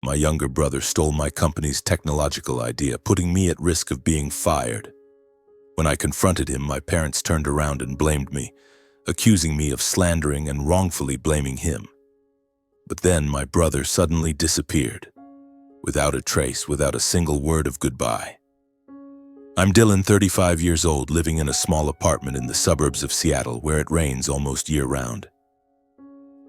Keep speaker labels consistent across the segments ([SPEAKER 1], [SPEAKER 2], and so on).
[SPEAKER 1] my younger brother stole my company's technological idea, putting me at risk of being fired. When I confronted him, my parents turned around and blamed me, accusing me of slandering and wrongfully blaming him. But then my brother suddenly disappeared, without a trace, without a single word of goodbye. I'm Dylan, 35 years old, living in a small apartment in the suburbs of Seattle where it rains almost year-round.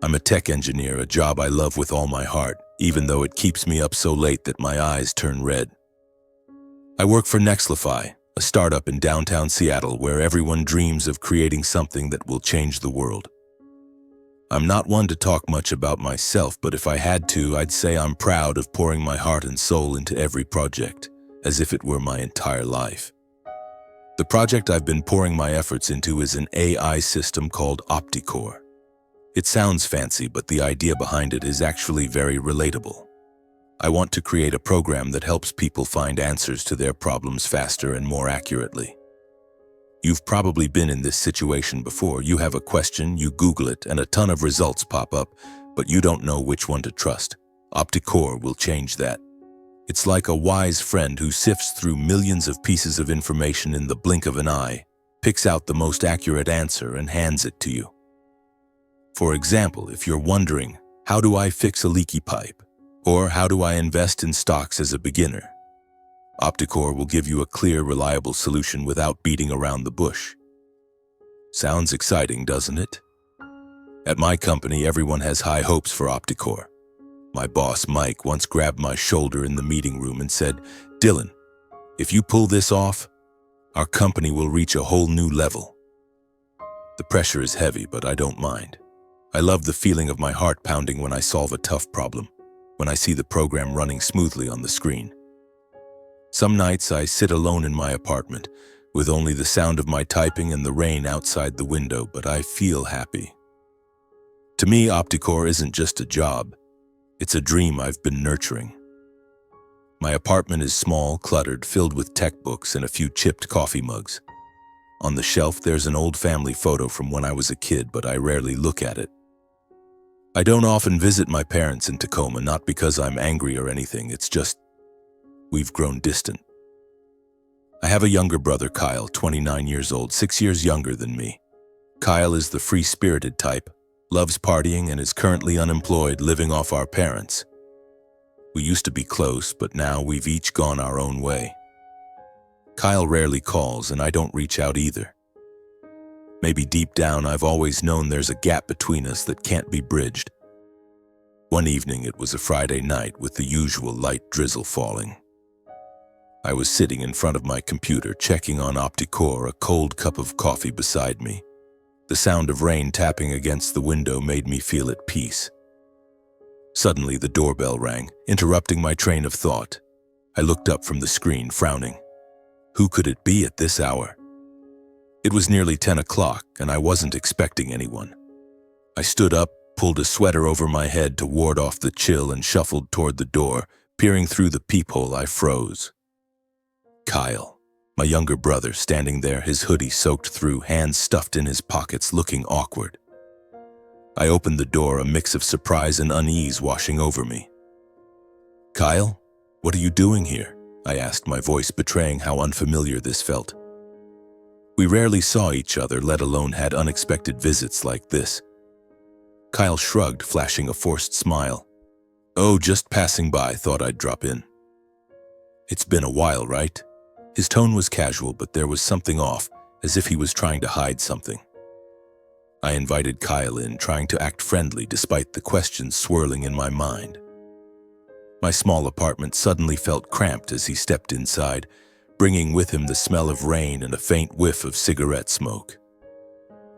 [SPEAKER 1] I'm a tech engineer, a job I love with all my heart, even though it keeps me up so late that my eyes turn red. I work for Nextlify, a startup in downtown Seattle where everyone dreams of creating something that will change the world. I'm not one to talk much about myself, but if I had to, I'd say I'm proud of pouring my heart and soul into every project, as if it were my entire life. The project I've been pouring my efforts into is an AI system called OptiCore. It sounds fancy, but the idea behind it is actually very relatable. I want to create a program that helps people find answers to their problems faster and more accurately. You've probably been in this situation before. You have a question, you Google it, and a ton of results pop up, but you don't know which one to trust. OptiCore will change that. It's like a wise friend who sifts through millions of pieces of information in the blink of an eye, picks out the most accurate answer, and hands it to you. For example, if you're wondering, how do I fix a leaky pipe? Or how do I invest in stocks as a beginner? OptiCore will give you a clear, reliable solution without beating around the bush. Sounds exciting, doesn't it? At my company, everyone has high hopes for OptiCore. My boss, Mike, once grabbed my shoulder in the meeting room and said, "Dylan, if you pull this off, our company will reach a whole new level." The pressure is heavy, but I don't mind. I love the feeling of my heart pounding when I solve a tough problem, when I see the program running smoothly on the screen. Some nights I sit alone in my apartment, with only the sound of my typing and the rain outside the window, but I feel happy. To me, OptiCore isn't just a job. It's a dream I've been nurturing. My apartment is small, cluttered, filled with tech books and a few chipped coffee mugs. On the shelf, there's an old family photo from when I was a kid, but I rarely look at it. I don't often visit my parents in Tacoma, not because I'm angry or anything, it's just we've grown distant. I have a younger brother, Kyle, 29 years old, 6 years younger than me. Kyle is the free-spirited type, loves partying, and is currently unemployed, living off our parents. We used to be close, but now we've each gone our own way. Kyle rarely calls, and I don't reach out either. Maybe deep down, I've always known there's a gap between us that can't be bridged. One evening, it was a Friday night with the usual light drizzle falling. I was sitting in front of my computer, checking on OptiCore, a cold cup of coffee beside me. The sound of rain tapping against the window made me feel at peace. Suddenly, the doorbell rang, interrupting my train of thought. I looked up from the screen, frowning. Who could it be at this hour? It was nearly 10 o'clock, and I wasn't expecting anyone. I stood up, pulled a sweater over my head to ward off the chill, and shuffled toward the door. Peering through the peephole, I froze. Kyle, my younger brother, standing there, his hoodie soaked through, hands stuffed in his pockets, looking awkward. I opened the door, a mix of surprise and unease washing over me. "Kyle, what are you doing here?" I asked, my voice betraying how unfamiliar this felt. We rarely saw each other, let alone had unexpected visits like this. Kyle shrugged, flashing a forced smile. "Oh, just passing by, thought I'd drop in." "It's been a while, right?" His tone was casual, but there was something off, as if he was trying to hide something. I invited Kyle in, trying to act friendly despite the questions swirling in my mind. My small apartment suddenly felt cramped as he stepped inside, bringing with him the smell of rain and a faint whiff of cigarette smoke.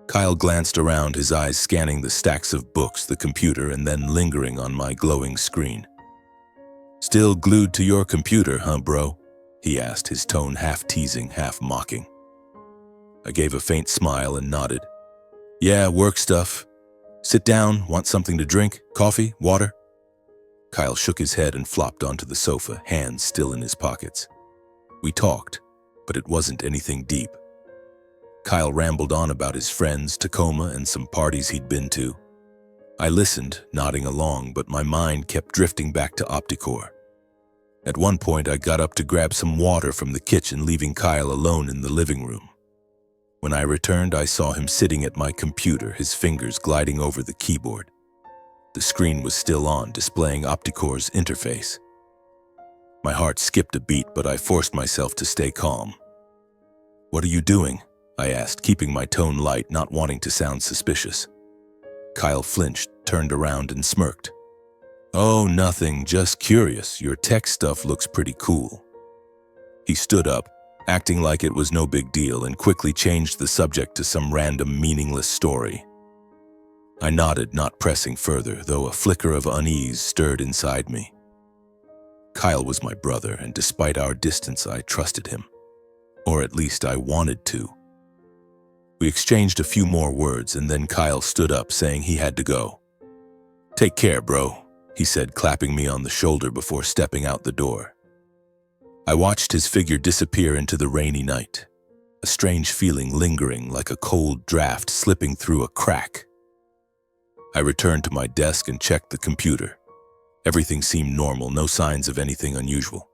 [SPEAKER 1] Kyle glanced around, his eyes scanning the stacks of books, the computer, and then lingering on my glowing screen. "Still glued to your computer, huh, bro?" he asked, his tone half teasing, half mocking. I gave a faint smile and nodded. "Yeah, work stuff. Sit down, want something to drink? Coffee? Water?" Kyle shook his head and flopped onto the sofa, hands still in his pockets. We talked, but it wasn't anything deep. Kyle rambled on about his friends, Tacoma, and some parties he'd been to. I listened, nodding along, but my mind kept drifting back to Opticore. At one point, I got up to grab some water from the kitchen, leaving Kyle alone in the living room. When I returned, I saw him sitting at my computer, his fingers gliding over the keyboard. The screen was still on, displaying Opticore's interface. My heart skipped a beat, but I forced myself to stay calm. "What are you doing?" I asked, keeping my tone light, not wanting to sound suspicious. Kyle flinched, turned around, and smirked. "Oh, nothing, just curious. Your tech stuff looks pretty cool." He stood up, acting like it was no big deal, and quickly changed the subject to some random, meaningless story. I nodded, not pressing further, though a flicker of unease stirred inside me. Kyle was my brother, and despite our distance, I trusted him. Or at least I wanted to. We exchanged a few more words, and then Kyle stood up, saying he had to go. "Take care, bro," he said, clapping me on the shoulder before stepping out the door. I watched his figure disappear into the rainy night, a strange feeling lingering like a cold draft slipping through a crack. I returned to my desk and checked the computer. Everything seemed normal, no signs of anything unusual.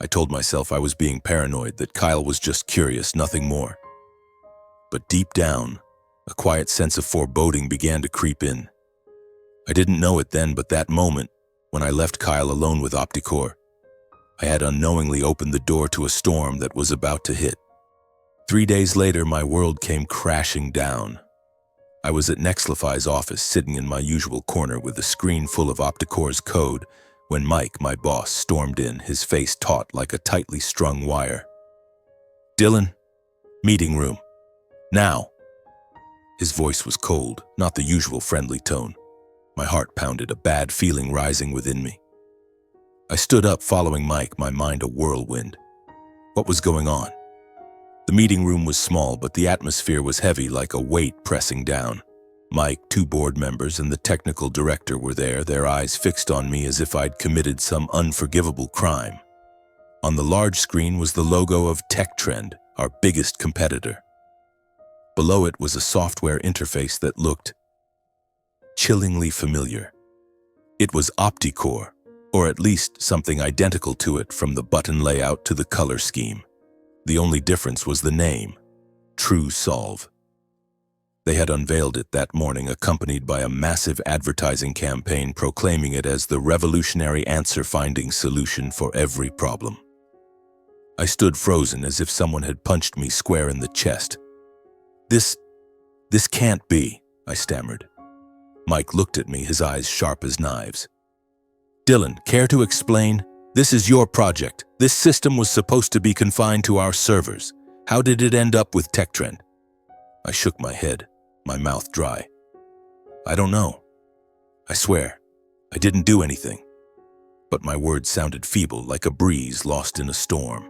[SPEAKER 1] I told myself I was being paranoid, that Kyle was just curious, nothing more. But deep down, a quiet sense of foreboding began to creep in. I didn't know it then, but that moment, when I left Kyle alone with Opticore, I had unknowingly opened the door to a storm that was about to hit. 3 days later, my world came crashing down. I was at Nexlify's office, sitting in my usual corner with a screen full of Opticore's code, when Mike, my boss, stormed in, his face taut like a tightly strung wire. "Dylan, meeting room. Now." His voice was cold, not the usual friendly tone. My heart pounded, a bad feeling rising within me. I stood up, following Mike, my mind a whirlwind. What was going on? The meeting room was small, but the atmosphere was heavy, like a weight pressing down. Mike, 2 board members, and the technical director were there, their eyes fixed on me as if I'd committed some unforgivable crime. On the large screen was the logo of TechTrend, our biggest competitor. Below it was a software interface that looked chillingly familiar. It was Opticore, or at least something identical to it, from the button layout to the color scheme. The only difference was the name, TrueSolve. They had unveiled it that morning, accompanied by a massive advertising campaign proclaiming it as the revolutionary answer-finding solution for every problem. I stood frozen, as if someone had punched me square in the chest. This can't be," I stammered. Mike looked at me, his eyes sharp as knives. "Dylan, care to explain? This is your project. This system was supposed to be confined to our servers. How did it end up with TechTrend?" I shook my head, my mouth dry. "I don't know. I swear, I didn't do anything." But my words sounded feeble, like a breeze lost in a storm.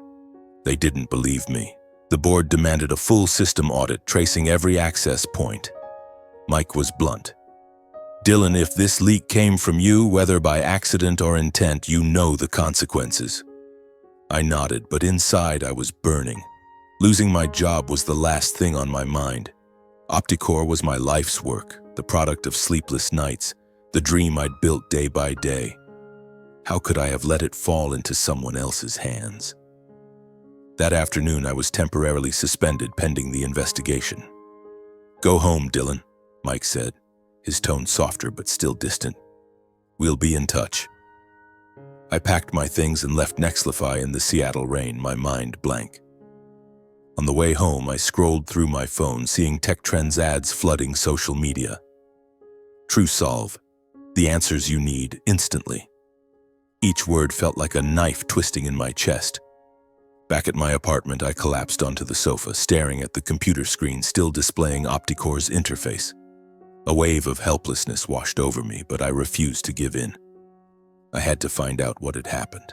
[SPEAKER 1] They didn't believe me. The board demanded a full system audit, tracing every access point. Mike was blunt. "Dylan, if this leak came from you, whether by accident or intent, you know the consequences." I nodded, but inside I was burning. Losing my job was the last thing on my mind. Opticore was my life's work, the product of sleepless nights, the dream I'd built day by day. How could I have let it fall into someone else's hands? That afternoon, I was temporarily suspended pending the investigation. "Go home, Dylan," Mike said, his tone softer but still distant. "We'll be in touch." I packed my things and left Nexlify in the Seattle rain, my mind blank. On the way home, I scrolled through my phone, seeing TechTrend's ads flooding social media. TrueSolve, the answers you need instantly. Each word felt like a knife twisting in my chest. Back at my apartment, I collapsed onto the sofa, staring at the computer screen still displaying Opticore's interface. A wave of helplessness washed over me, but I refused to give in. I had to find out what had happened.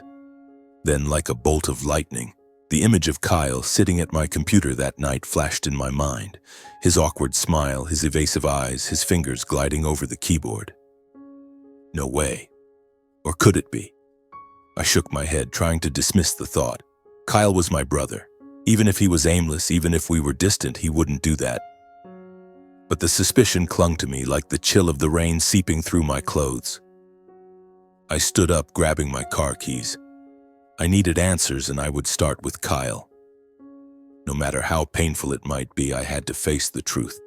[SPEAKER 1] Then, like a bolt of lightning, the image of Kyle sitting at my computer that night flashed in my mind, his awkward smile, his evasive eyes, his fingers gliding over the keyboard. No way. Or could it be? I shook my head, trying to dismiss the thought. Kyle was my brother. Even if he was aimless, even if we were distant, he wouldn't do that. but the suspicion clung to me like the chill of the rain seeping through my clothes. I stood up, grabbing my car keys. I needed answers, and I would start with Kyle. No matter how painful it might be, I had to face the truth.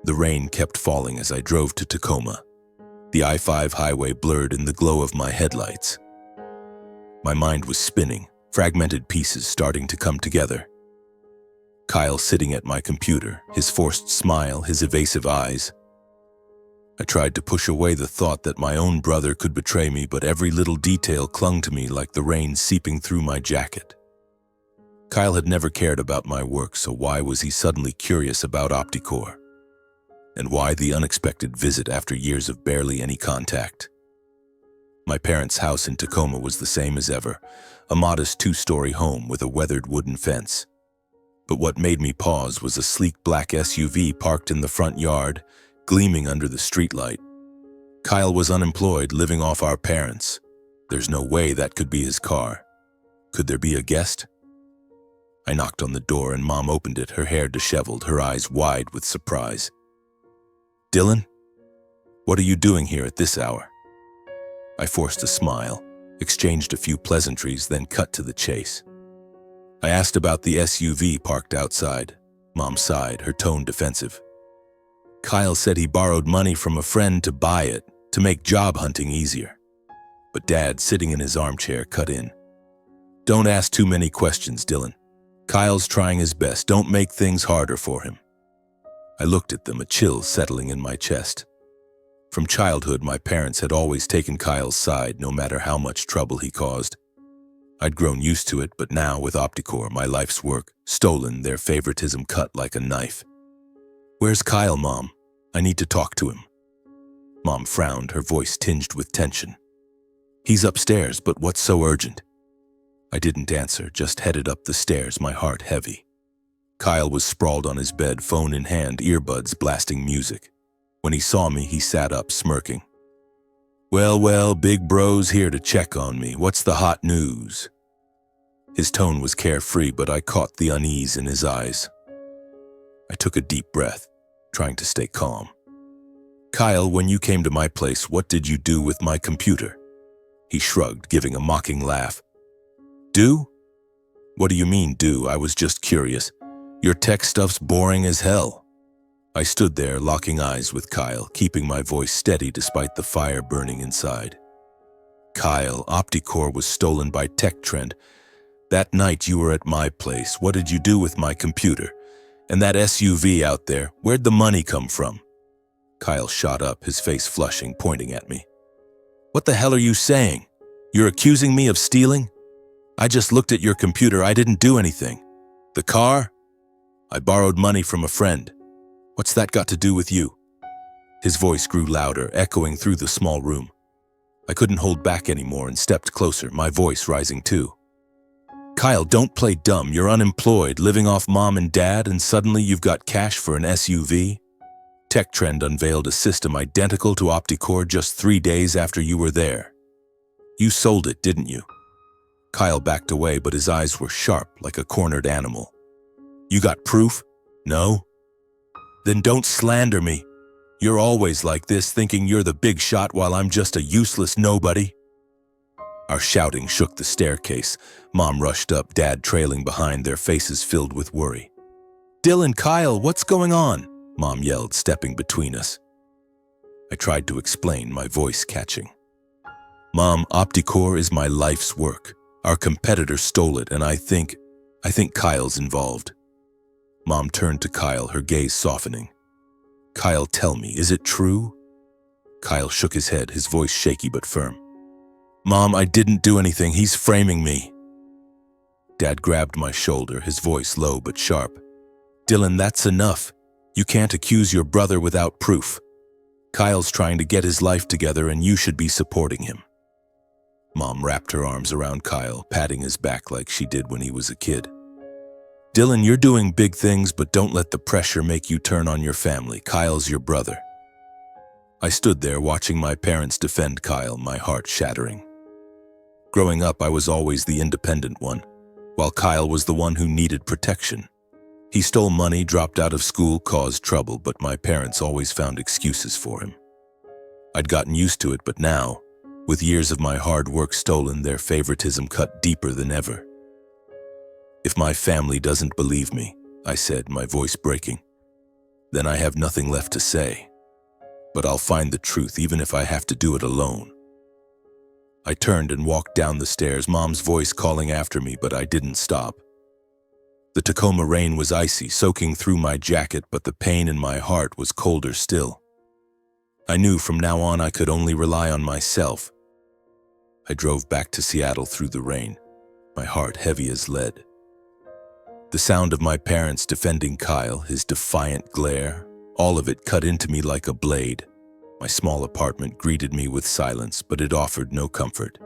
[SPEAKER 1] The rain kept falling as I drove to Tacoma. The I-5 highway blurred in the glow of my headlights. My mind was spinning, fragmented pieces starting to come together. Kyle sitting at my computer, his forced smile, his evasive eyes. I tried to push away the thought that my own brother could betray me, but every little detail clung to me like the rain seeping through my jacket. Kyle had never cared about my work, so why was he suddenly curious about OptiCore? And why the unexpected visit after years of barely any contact? My parents' house in Tacoma was the same as ever, a modest 2-story home with a weathered wooden fence. But what made me pause was a sleek black SUV parked in the front yard, gleaming under the streetlight. Kyle was unemployed, living off our parents. There's no way that could be his car. Could there be a guest? I knocked on the door and Mom opened it, her hair disheveled, her eyes wide with surprise. "Dylan, what are you doing here at this hour?" I forced a smile, exchanged a few pleasantries, then cut to the chase. I asked about the SUV parked outside. Mom sighed, her tone defensive. "Kyle said he borrowed money from a friend to buy it, to make job hunting easier." But Dad, sitting in his armchair, cut in. "Don't ask too many questions, Dylan. Kyle's trying his best. Don't make things harder for him." I looked at them, a chill settling in my chest. From childhood, my parents had always taken Kyle's side, no matter how much trouble he caused. I'd grown used to it, but now, with OptiCore, my life's work, stolen, their favoritism cut like a knife. "Where's Kyle, Mom? I need to talk to him." Mom frowned, her voice tinged with tension. "He's upstairs, but what's so urgent?" I didn't answer, just headed up the stairs, my heart heavy. Kyle was sprawled on his bed, phone in hand, earbuds blasting music. When he saw me, he sat up, smirking. Well, big bro's here to check on me. What's the hot news?" His tone was carefree, but I caught the unease in his eyes. I took a deep breath, trying to stay calm. "Kyle, when you came to my place, what did you do with my computer?" He shrugged, giving a mocking laugh. "Do? What do you mean, do? I was just curious. Your tech stuff's boring as hell." I stood there, locking eyes with Kyle, keeping my voice steady despite the fire burning inside. "Kyle, OptiCore was stolen by TechTrend. That night you were at my place. What did you do with my computer? And that SUV out there, where'd the money come from?" Kyle shot up, his face flushing, pointing at me. "What the hell are you saying? You're accusing me of stealing? I just looked at your computer. I didn't do anything. The car? I borrowed money from a friend. What's that got to do with you?" His voice grew louder, echoing through the small room. I couldn't hold back anymore and stepped closer, my voice rising too. "Kyle, don't play dumb. You're unemployed, living off Mom and Dad, and suddenly you've got cash for an SUV? TechTrend unveiled a system identical to OptiCore just 3 days after you were there. You sold it, didn't you?" Kyle backed away, but his eyes were sharp, like a cornered animal. "You got proof? No? Then don't slander me. You're always like this, thinking you're the big shot while I'm just a useless nobody." Our shouting shook the staircase. Mom rushed up, Dad trailing behind, their faces filled with worry. "Dylan, Kyle, what's going on?" Mom yelled, stepping between us. I tried to explain, my voice catching. "Mom, OptiCore is my life's work. Our competitor stole it, and I think Kyle's involved." Mom turned to Kyle, her gaze softening. "Kyle, tell me, is it true?" Kyle shook his head, his voice shaky but firm. "Mom, I didn't do anything. He's framing me." Dad grabbed my shoulder, his voice low but sharp. "Dylan, that's enough. You can't accuse your brother without proof. Kyle's trying to get his life together, and you should be supporting him." Mom wrapped her arms around Kyle, patting his back like she did when he was a kid. "Dylan, you're doing big things, but don't let the pressure make you turn on your family. Kyle's your brother." I stood there watching my parents defend Kyle, my heart shattering. Growing up, I was always the independent one, while Kyle was the one who needed protection. He stole money, dropped out of school, caused trouble, but my parents always found excuses for him. I'd gotten used to it, but now, with years of my hard work stolen, their favoritism cut deeper than ever. "If my family doesn't believe me," I said, my voice breaking, "then I have nothing left to say. But I'll find the truth, even if I have to do it alone." I turned and walked down the stairs, Mom's voice calling after me, but I didn't stop. The Tacoma rain was icy, soaking through my jacket, but the pain in my heart was colder still. I knew from now on I could only rely on myself. I drove back to Seattle through the rain, my heart heavy as lead. The sound of my parents defending Kyle, his defiant glare, all of it cut into me like a blade. My small apartment greeted me with silence, but it offered no comfort.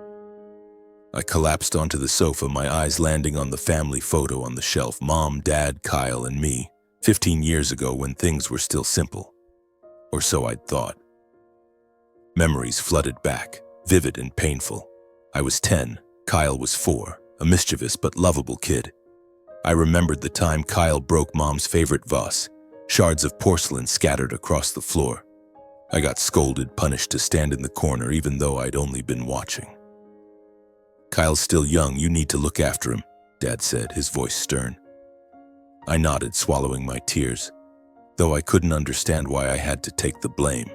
[SPEAKER 1] I collapsed onto the sofa, my eyes landing on the family photo on the shelf. Mom, Dad, Kyle, and me, 15 years ago when things were still simple. Or so I'd thought. Memories flooded back, vivid and painful. I was 10, Kyle was 4, a mischievous but lovable kid. I remembered the time Kyle broke Mom's favorite vase, shards of porcelain scattered across the floor. I got scolded, punished to stand in the corner even though I'd only been watching. "Kyle's still young, you need to look after him," Dad said, his voice stern. I nodded, swallowing my tears, though I couldn't understand why I had to take the blame.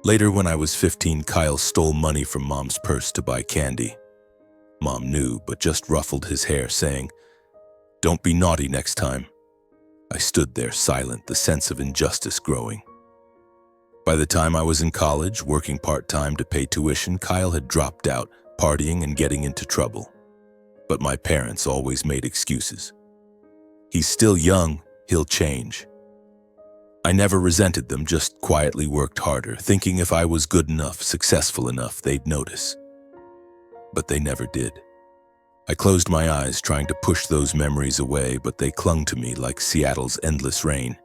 [SPEAKER 1] Later, when I was 15, Kyle stole money from Mom's purse to buy candy. Mom knew, but just ruffled his hair, saying, "Don't be naughty next time." I stood there silent, the sense of injustice growing. By the time I was in college, working part-time to pay tuition, Kyle had dropped out, partying and getting into trouble. But my parents always made excuses. "He's still young, he'll change." I never resented them, just quietly worked harder, thinking if I was good enough, successful enough, they'd notice. But they never did. I closed my eyes, trying to push those memories away, but they clung to me like Seattle's endless rain.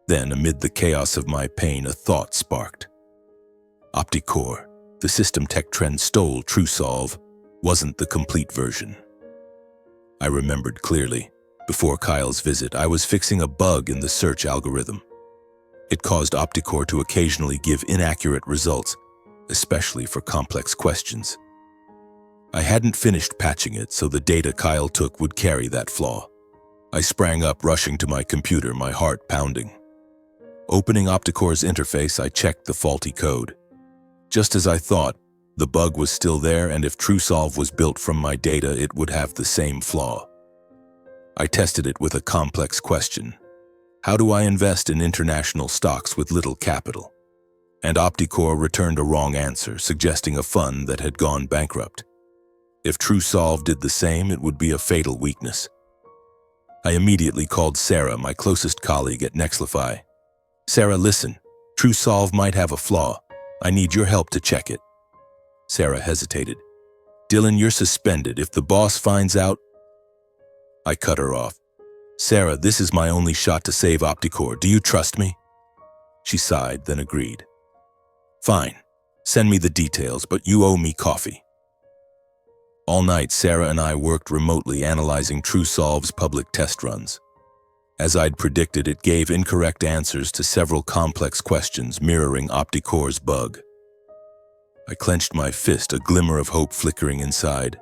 [SPEAKER 1] Then, amid the chaos of my pain, a thought sparked. OptiCore, the system tech trend stole TrueSolve, wasn't the complete version. I remembered clearly. Before Kyle's visit, I was fixing a bug in the search algorithm. It caused OptiCore to occasionally give inaccurate results, especially for complex questions. I hadn't finished patching it, so the data Kyle took would carry that flaw. I sprang up, rushing to my computer, my heart pounding. Opening OptiCore's interface, I checked the faulty code. Just as I thought, the bug was still there, and if TrueSolve was built from my data, it would have the same flaw. I tested it with a complex question. How do I invest in international stocks with little capital? And OptiCore returned a wrong answer, suggesting a fund that had gone bankrupt. If TrueSolve did the same, it would be a fatal weakness. I immediately called Sarah, my closest colleague at Nexlify. "Sarah, listen. TrueSolve might have a flaw. I need your help to check it." Sarah hesitated. "Dylan, you're suspended. If the boss finds out..." I cut her off. "Sarah, this is my only shot to save OptiCore. Do you trust me?" She sighed, then agreed. "Fine. Send me the details, but you owe me coffee." All night, Sarah and I worked remotely, analyzing TrueSolve's public test runs. As I'd predicted, it gave incorrect answers to several complex questions, mirroring OptiCore's bug. I clenched my fist, a glimmer of hope flickering inside.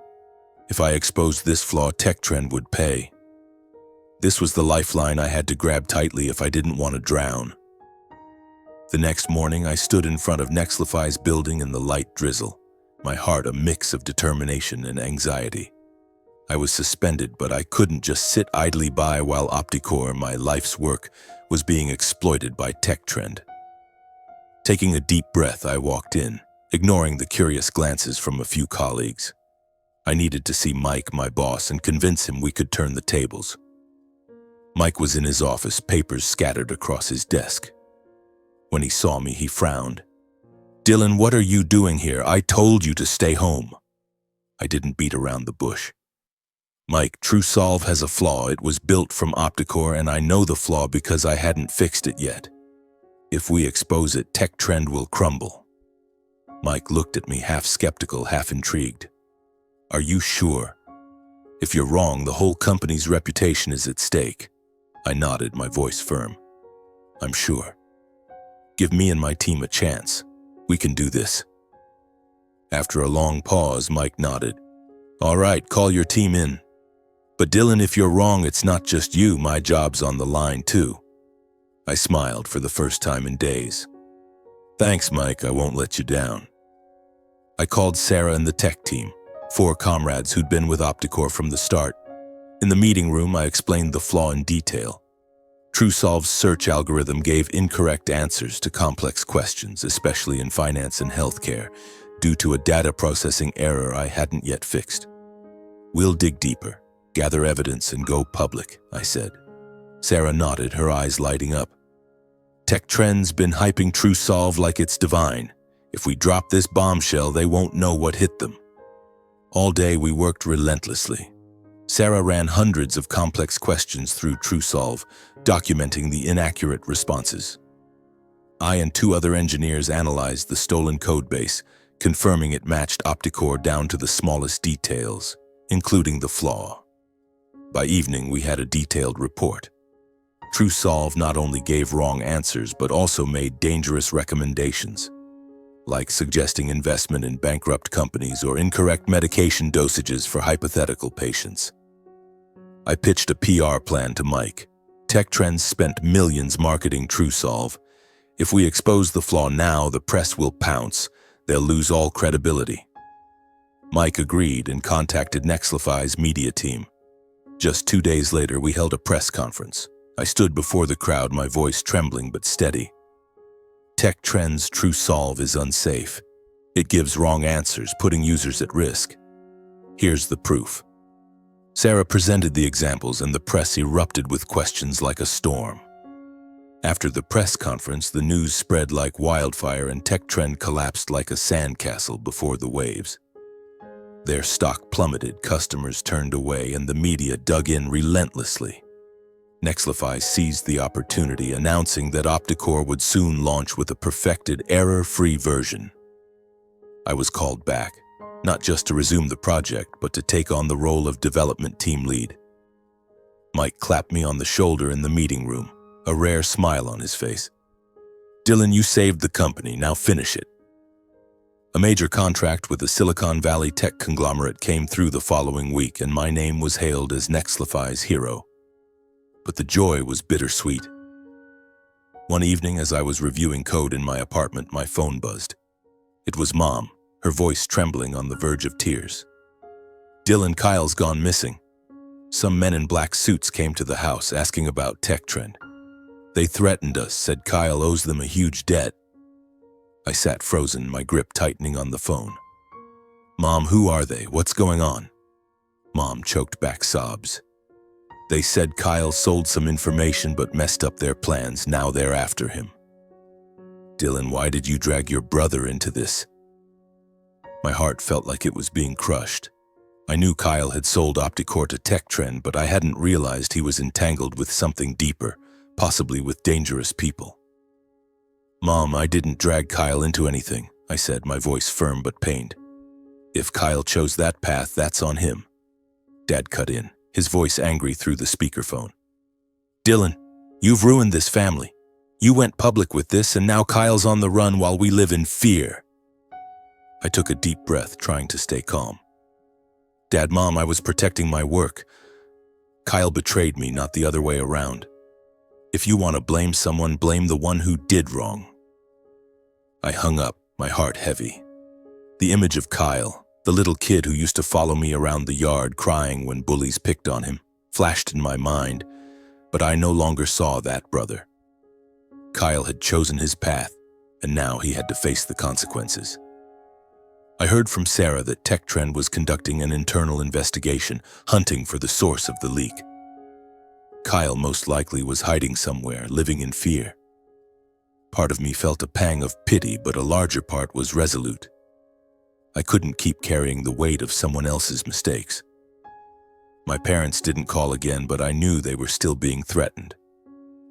[SPEAKER 1] If I exposed this flaw, TechTrend would pay. This was the lifeline I had to grab tightly if I didn't want to drown. The next morning, I stood in front of Nexlify's building in the light drizzle, my heart a mix of determination and anxiety. I was suspended, but I couldn't just sit idly by while OptiCore, my life's work, was being exploited by TechTrend. Taking a deep breath, I walked in, ignoring the curious glances from a few colleagues. I needed to see Mike, my boss, and convince him we could turn the tables. Mike was in his office, papers scattered across his desk. When he saw me, he frowned. "Dylan, what are you doing here? I told you to stay home." I didn't beat around the bush. "Mike, TrueSolve has a flaw. It was built from OptiCore, and I know the flaw because I hadn't fixed it yet. If we expose it, TechTrend will crumble." Mike looked at me, half skeptical, half intrigued. "Are you sure? If you're wrong, the whole company's reputation is at stake." I nodded, my voice firm. I'm sure. Give me and my team a chance. We can do this. After a long pause, Mike nodded. All right, call your team in. But Dylan, if you're wrong, it's not just you. My job's on the line too. I smiled for the first time in days. Thanks, Mike. I won't let you down. I called Sarah and the tech team, 4 comrades who'd been with Opticore from the start. In the meeting room, I explained the flaw in detail. TrueSolve's search algorithm gave incorrect answers to complex questions, especially in finance and healthcare, due to a data processing error I hadn't yet fixed. We'll dig deeper, gather evidence, and go public, I said. Sarah nodded, her eyes lighting up. Tech Trend's been hyping TrueSolve like it's divine. If we drop this bombshell, they won't know what hit them. All day we worked relentlessly. Sarah ran hundreds of complex questions through TrueSolve, documenting the inaccurate responses. I and 2 other engineers analyzed the stolen codebase, confirming it matched Opticore down to the smallest details, including the flaw. By evening, we had a detailed report. TrueSolve not only gave wrong answers, but also made dangerous recommendations, like suggesting investment in bankrupt companies or incorrect medication dosages for hypothetical patients. I pitched a PR plan to Mike. Tech Trends spent millions marketing TrueSolve. If we expose the flaw now, the press will pounce. They'll lose all credibility. Mike agreed and contacted Nexlify's media team. Just 2 days later, we held a press conference. I stood before the crowd, my voice trembling but steady. Tech Trends' TrueSolve is unsafe. It gives wrong answers, putting users at risk. Here's the proof. Sarah presented the examples and the press erupted with questions like a storm. After the press conference, the news spread like wildfire and Tech Trend collapsed like a sandcastle before the waves. Their stock plummeted, customers turned away, and the media dug in relentlessly. Nexlify seized the opportunity, announcing that Opticore would soon launch with a perfected, error-free version. I was called back, not just to resume the project, but to take on the role of development team lead. Mike clapped me on the shoulder in the meeting room, a rare smile on his face. Dylan, you saved the company, now finish it. A major contract with the Silicon Valley tech conglomerate came through the following week, and my name was hailed as Nexlify's hero. But the joy was bittersweet. One evening, as I was reviewing code in my apartment, my phone buzzed. It was Mom, her voice trembling on the verge of tears. Dylan, Kyle's gone missing. Some men in black suits came to the house asking about Tech Trend. They threatened us, said Kyle owes them a huge debt. I sat frozen, my grip tightening on the phone. Mom, who are they? What's going on? Mom choked back sobs. They said Kyle sold some information but messed up their plans. Now they're after him. Dylan, why did you drag your brother into this? My heart felt like it was being crushed. I knew Kyle had sold Opticore to Tech Trend, but I hadn't realized he was entangled with something deeper, possibly with dangerous people. Mom, I didn't drag Kyle into anything, I said, my voice firm but pained. If Kyle chose that path, that's on him. Dad cut in, his voice angry through the speakerphone. Dylan, you've ruined this family. You went public with this, and now Kyle's on the run while we live in fear. I took a deep breath, trying to stay calm. Dad, Mom, I was protecting my work. Kyle betrayed me, not the other way around. If you want to blame someone, blame the one who did wrong. I hung up, my heart heavy. The image of Kyle, the little kid who used to follow me around the yard crying when bullies picked on him, flashed in my mind, but I no longer saw that brother. Kyle had chosen his path, and now he had to face the consequences. I heard from Sarah that Tech Trend was conducting an internal investigation, hunting for the source of the leak. Kyle most likely was hiding somewhere, living in fear. Part of me felt a pang of pity, but a larger part was resolute. I couldn't keep carrying the weight of someone else's mistakes. My parents didn't call again, but I knew they were still being threatened.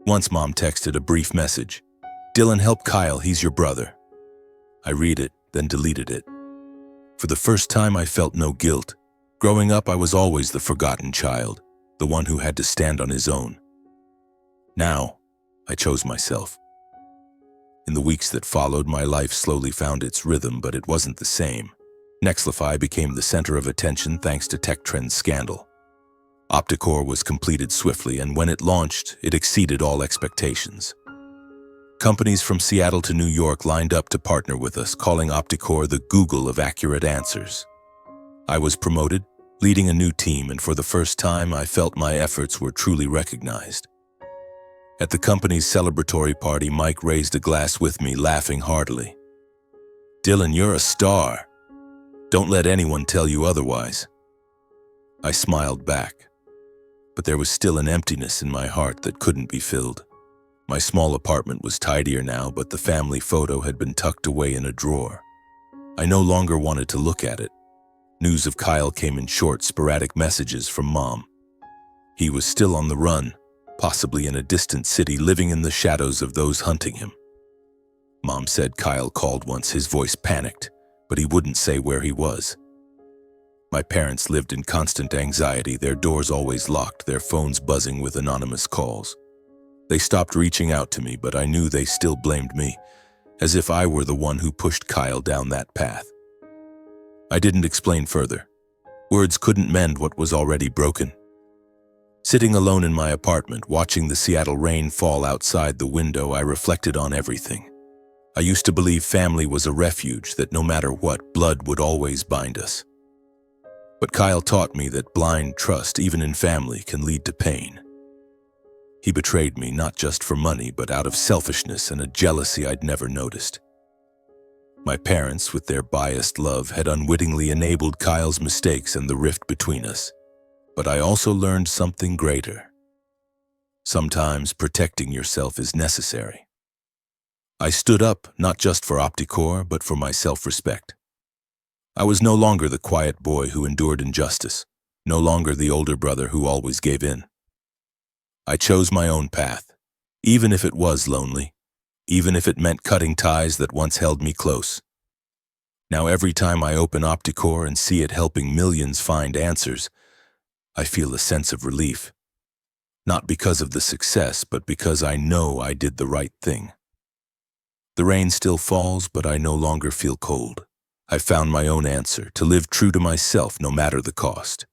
[SPEAKER 1] Once Mom texted a brief message. Dylan, help Kyle, he's your brother. I read it, then deleted it. For the first time, I felt no guilt. Growing up, I was always the forgotten child, the one who had to stand on his own. Now, I chose myself. In the weeks that followed, my life slowly found its rhythm, but it wasn't the same. Nexlify became the center of attention thanks to TechTrend's scandal. Opticore was completed swiftly, and when it launched, it exceeded all expectations. Companies from Seattle to New York lined up to partner with us, calling Opticore the Google of accurate answers. I was promoted, leading a new team, and for the first time, I felt my efforts were truly recognized. At the company's celebratory party, Mike raised a glass with me, laughing heartily. "Dylan, you're a star. Don't let anyone tell you otherwise." I smiled back, but there was still an emptiness in my heart that couldn't be filled. My small apartment was tidier now, but the family photo had been tucked away in a drawer. I no longer wanted to look at it. News of Kyle came in short, sporadic messages from Mom. He was still on the run, possibly in a distant city, living in the shadows of those hunting him. Mom said Kyle called once, his voice panicked, but he wouldn't say where he was. My parents lived in constant anxiety, their doors always locked, their phones buzzing with anonymous calls. They stopped reaching out to me, but I knew they still blamed me, as if I were the one who pushed Kyle down that path. I didn't explain further. Words couldn't mend what was already broken. Sitting alone in my apartment, watching the Seattle rain fall outside the window, I reflected on everything. I used to believe family was a refuge, that no matter what, blood would always bind us. But Kyle taught me that blind trust, even in family, can lead to pain. He betrayed me, not just for money, but out of selfishness and a jealousy I'd never noticed. My parents, with their biased love, had unwittingly enabled Kyle's mistakes and the rift between us. But I also learned something greater. Sometimes protecting yourself is necessary. I stood up, not just for Opticore, but for my self-respect. I was no longer the quiet boy who endured injustice, no longer the older brother who always gave in. I chose my own path, even if it was lonely, even if it meant cutting ties that once held me close. Now every time I open Opticore and see it helping millions find answers, I feel a sense of relief. Not because of the success, but because I know I did the right thing. The rain still falls, but I no longer feel cold. I found my own answer, to live true to myself no matter the cost.